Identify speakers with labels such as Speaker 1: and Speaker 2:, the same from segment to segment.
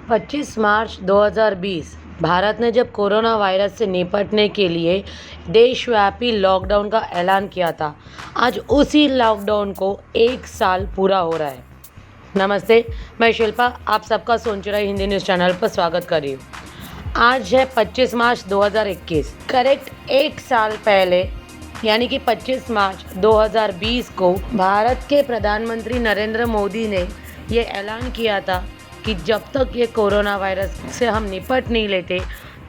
Speaker 1: 25 मार्च 2020 भारत ने जब corona virus से निपटने के लिए देशव्यापी लॉकडाउन का ऐलान किया था। आज उसी लॉकडाउन को 1 साल पूरा हो रहा है। नमस्ते, मैं शिल्पा आप सबका सोनचुराई हिंदी न्यूज़ चैनल पर स्वागत कर रही हूँ। आज है 25 मार्च 2021। करेक्ट 1 साल पहले यानी कि 25 मार्च 2020 को भारत के प्रधानमंत्री नरेंद्र मोदी ने ये ऐलान किया था कि जब तक ये कोरोना वायरस से हम निपट नहीं लेते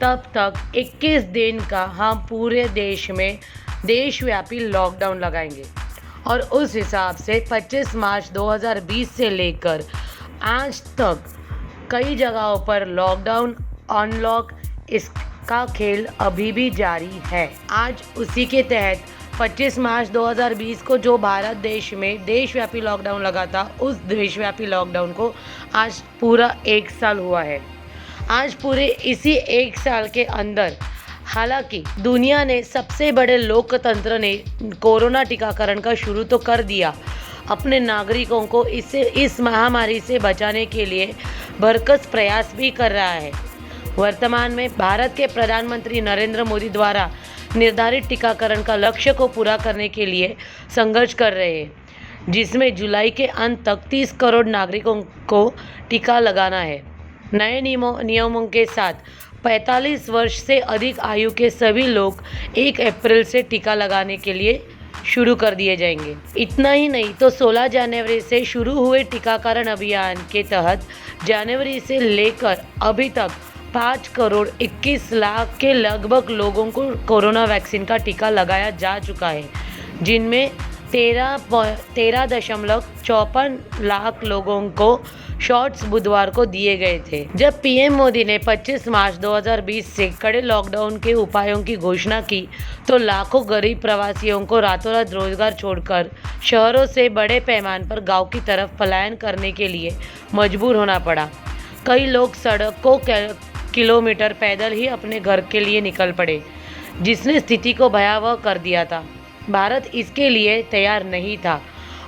Speaker 1: तब तक 21 दिन का हम पूरे देश में देशव्यापी लॉकडाउन लगाएंगे। और उस हिसाब से 25 मार्च 2020 से लेकर आज तक कई जगहों पर लॉकडाउन अनलॉक इसका खेल अभी भी जारी है। आज उसी के तहत 25 मार्च 2020 को जो भारत देश में देशव्यापी लॉकडाउन लगा था, उस देशव्यापी लॉकडाउन को आज पूरा 1 साल हुआ है। आज पूरे इसी 1 साल के अंदर हालांकि दुनिया ने सबसे बड़े लोकतंत्र ने कोरोना टीकाकरण का शुरू तो कर दिया, अपने नागरिकों को इस महामारी से बचाने के लिए भरसक प्रयास भी कर रहा है। वर्तमान में भारत के प्रधानमंत्री नरेंद्र मोदी द्वारा निर्धारित टीकाकरण का लक्ष्य को पूरा करने के लिए संघर्ष कर रहे हैं, जिसमें जुलाई के अंत तक 30 करोड़ नागरिकों को टीका लगाना है। नए नियमों के साथ 45 वर्ष से अधिक आयु के सभी लोग 1 अप्रैल से टीका लगाने के लिए शुरू कर दिए जाएंगे। इतना ही नहीं तो 16 जनवरी से शुरू हुए टीकाकरण अभियान के तहत जनवरी से लेकर अभी तक 5 करोड़ 21 लाख के लगभग लोगों को कोरोना वैक्सीन का टीका लगाया जा चुका है, जिनमें 13.54 लाख लोगों को शॉट्स बुधवार को दिए गए थे। जब पीएम मोदी ने 25 मार्च 2020 से कड़े लॉकडाउन के उपायों की घोषणा की तो लाखों गरीब प्रवासियों को रातों रात रोजगार छोड़कर शहरों से बड़े पैमाने पर गांव की तरफ पलायन करने के लिए मजबूर होना पड़ा। कई लोग सड़कों किलोमीटर पैदल ही अपने घर के लिए निकल पड़े, जिसने स्थिति को भयावह कर दिया था। भारत इसके लिए तैयार नहीं था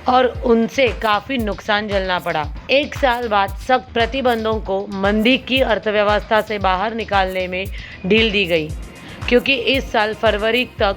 Speaker 1: और उनसे काफ़ी नुकसान झेलना पड़ा। 1 साल बाद सख्त प्रतिबंधों को मंदी की अर्थव्यवस्था से बाहर निकालने में ढील दी गई, क्योंकि इस साल फरवरी तक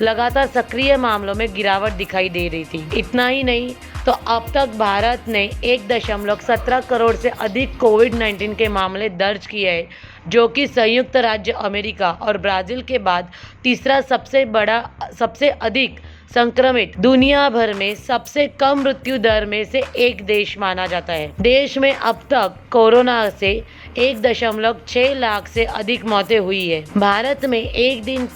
Speaker 1: लगातार सक्रिय मामलों में गिरावट दिखाई दे रही थी। इतना ही नहीं तो अब तक भारत ने 1.17 करोड़ से अधिक कोविड-19 के मामले दर्ज किए हैं, जो कि संयुक्त राज्य अमेरिका और ब्राज़ील के बाद तीसरा सबसे अधिक संक्रमित दुनिया भर में सबसे कम मृत्यु दर में से एक देश माना जाता है। देश में अब तक कोरोना से 1.6 लाख से अधिक मौतें हुई है। भारत में एक दिन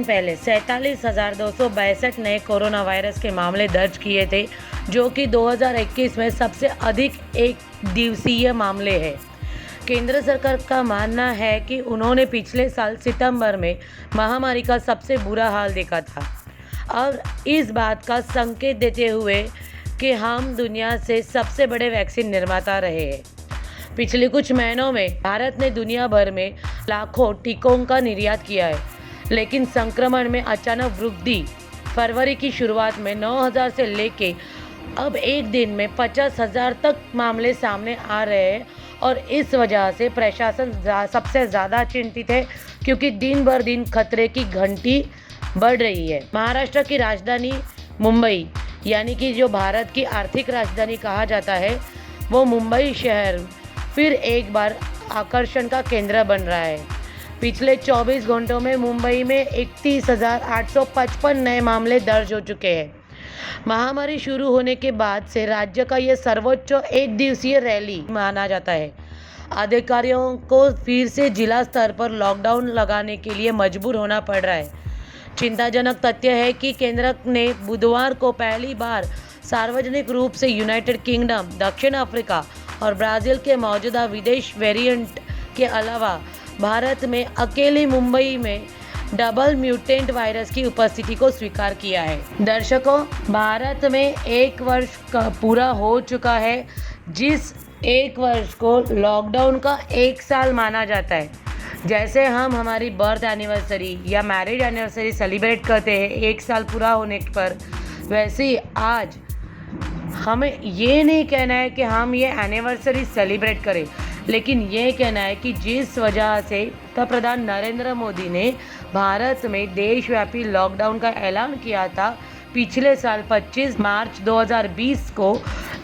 Speaker 1: पहले 47,262 नए कोरोना वायरस के मामले दर्ज किए थे, जो कि 2021 में सबसे अधिक एक दिवसीय मामले हैं। केंद्र सरकार का मानना है कि उन्होंने पिछले साल सितंबर में महामारी का सबसे बुरा हाल देखा था और इस बात का संकेत देते हुए कि हम दुनिया से सबसे बड़े वैक्सीन निर्माता रहे हैं। पिछले कुछ महीनों में भारत ने दुनिया भर में लाखों टीकों का निर्यात किया है, लेकिन संक्रमण में अचानक वृद्धि फरवरी की शुरुआत में 9,000 से लेके अब एक दिन में 50,000 तक मामले सामने आ रहे हैं और इस वजह से प्रशासन सबसे ज़्यादा चिंतित है, क्योंकि दिन भर दिन खतरे की घंटी बढ़ रही है। महाराष्ट्र की राजधानी मुंबई, यानी कि जो भारत की आर्थिक राजधानी कहा जाता है, वो मुंबई शहर फिर एक बार आकर्षण का केंद्र बन रहा है। पिछले 24 घंटों में मुंबई में 31,855 नए मामले दर्ज हो चुके हैं। महामारी शुरू होने के बाद से राज्य का यह सर्वोच्च एक दिवसीय रैली माना जाता है। अधिकारियों को फिर से जिला स्तर पर लॉकडाउन लगाने के लिए मजबूर होना पड़ रहा है। चिंताजनक तथ्य है कि केंद्र ने बुधवार को पहली बार सार्वजनिक रूप से यूनाइटेड किंगडम, दक्षिण अफ्रीका और ब्राज़ील के मौजूदा विदेश वेरिएंट के अलावा भारत में अकेली मुंबई में डबल म्यूटेंट वायरस की उपस्थिति को स्वीकार किया है। दर्शकों, भारत में 1 वर्ष पूरा हो चुका है, जिस 1 वर्ष को लॉकडाउन का 1 साल माना जाता है। जैसे हम हमारी बर्थ एनिवर्सरी या मैरिज एनिवर्सरी सेलिब्रेट करते हैं 1 साल पूरा होने पर, वैसे ही आज हमें ये नहीं कहना है कि हम ये एनिवर्सरी सेलिब्रेट करें, लेकिन ये कहना है कि जिस वजह से प्रधान नरेंद्र मोदी ने भारत में देशव्यापी लॉकडाउन का ऐलान किया था पिछले साल 25 मार्च 2020 को,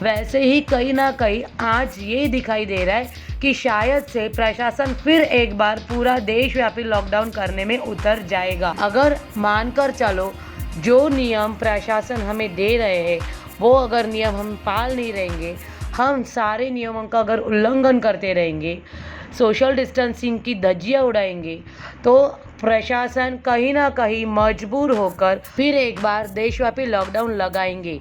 Speaker 1: वैसे ही कहीं ना कहीं आज ये दिखाई दे रहा है कि शायद से प्रशासन फिर एक बार पूरा देशव्यापी लॉकडाउन करने में उतर जाएगा। अगर मानकर चलो जो नियम प्रशासन हमें दे रहे हैं वो अगर नियम हम पाल नहीं रहेंगे, हम सारे नियमों का अगर उल्लंघन करते रहेंगे, सोशल डिस्टेंसिंग की धज्जियाँ उड़ाएंगे, तो प्रशासन कहीं ना कहीं मजबूर होकर फिर एक बार देशव्यापी लॉकडाउन लगाएंगे।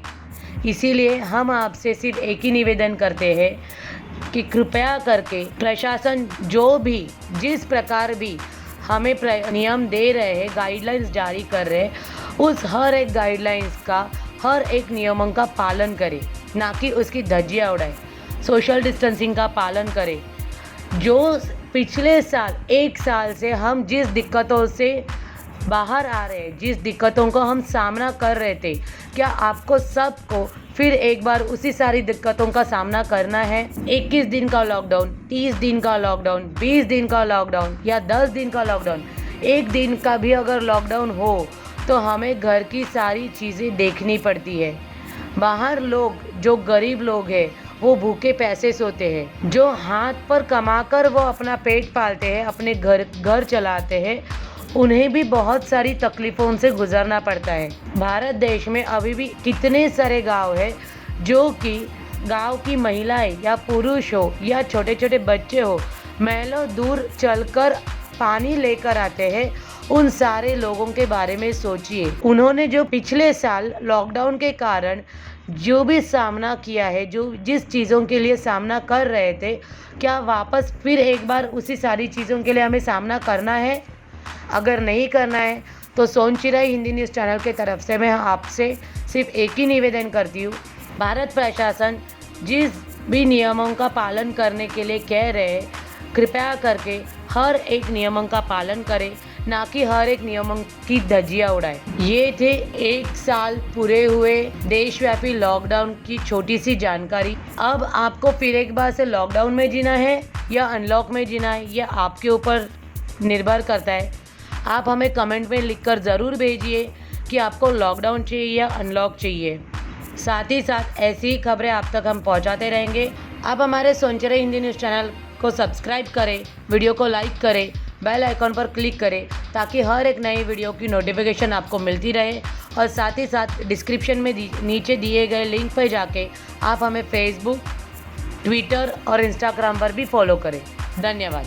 Speaker 1: इसीलिए हम आपसे सिर्फ एक ही निवेदन करते हैं कि कृपया करके प्रशासन जो भी जिस प्रकार भी हमें नियम दे रहे हैं, गाइडलाइंस जारी कर रहे हैं, उस हर एक गाइडलाइंस का हर एक नियमों का पालन करे, ना कि उसकी धज्जियाँ उड़ाए। सोशल डिस्टेंसिंग का पालन करे। जो पिछले साल 1 साल से हम जिस दिक्कतों से बाहर आ रहे हैं, जिस दिक्कतों को हम सामना कर रहे थे, क्या आपको सबको फिर एक बार उसी सारी दिक्कतों का सामना करना है? 21 दिन का लॉकडाउन, 30 दिन का लॉकडाउन, 20 दिन का लॉकडाउन या 10 दिन का लॉकडाउन, 1 दिन का भी अगर लॉकडाउन हो तो हमें घर की सारी चीज़ें देखनी पड़ती है। बाहर लोग, जो गरीब लोग हैं, वो भूखे पैसे सोते हैं, जो हाथ पर कमाकर वो अपना पेट पालते हैं, अपने घर चलाते हैं, उन्हें भी बहुत सारी तकलीफ़ों से गुजरना पड़ता है। भारत देश में अभी भी कितने सारे गांव हैं जो कि गांव की महिलाएं या पुरुष हो या छोटे छोटे बच्चे हो, मैलों दूर चलकर पानी लेकर आते हैं। उन सारे लोगों के बारे में सोचिए। उन्होंने जो पिछले साल लॉकडाउन के कारण जो भी सामना किया है, जो जिस चीज़ों के लिए सामना कर रहे थे, क्या वापस फिर एक बार उसी सारी चीज़ों के लिए हमें सामना करना है? अगर नहीं करना है तो सोनचिराई हिंदी न्यूज़ चैनल के तरफ से मैं आपसे सिर्फ एक ही निवेदन करती हूँ, भारत प्रशासन जिस भी नियमों का पालन करने के लिए कह रहे हैं, कृपया करके हर एक नियमों का पालन करें, ना कि हर एक नियमों की धज्जियाँ उड़ाए। ये थे 1 साल पूरे हुए देशव्यापी लॉकडाउन की छोटी सी जानकारी। अब आपको फिर एक बार से लॉकडाउन में जीना है या अनलॉक में जीना है, यह आपके ऊपर निर्भर करता है। आप हमें कमेंट में लिखकर ज़रूर भेजिए कि आपको लॉकडाउन चाहिए या अनलॉक चाहिए। साथ ही साथ ऐसी ही खबरें आप तक हम पहुंचाते रहेंगे। आप हमारे सोनचिराई हिंदी न्यूज़ चैनल को सब्सक्राइब करें, वीडियो को लाइक करें, बेल आइकॉन पर क्लिक करें ताकि हर एक नई वीडियो की नोटिफिकेशन आपको मिलती रहे। और साथ ही साथ डिस्क्रिप्शन में नीचे दिए गए लिंक पर जाके आप हमें फेसबुक, ट्विटर और इंस्टाग्राम पर भी फॉलो करें। धन्यवाद।